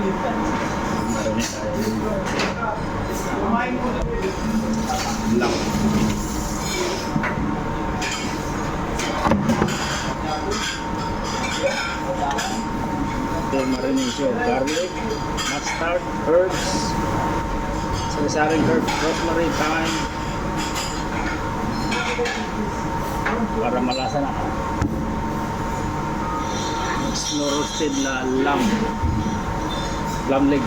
Marinig tayo. Lang. Marinig siya. Garlic, mustard, herbs, sari-saring herbs, rosemary, thyme, para malasa na. Slow roasted na lamb leg,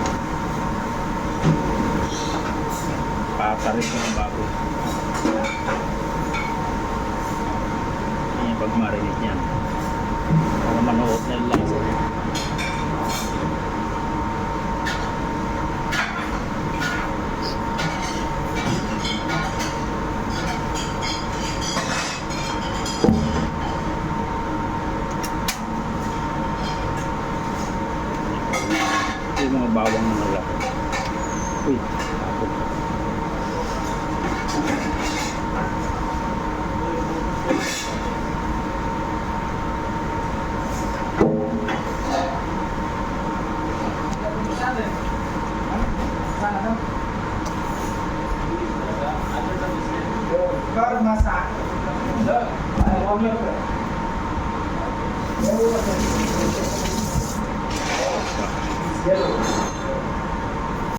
pataris ng baboy. Yung pag-marinate niyan para manuot na yung lasa niya. Yung mga bawang na malaki. Uy, ako. Yellow.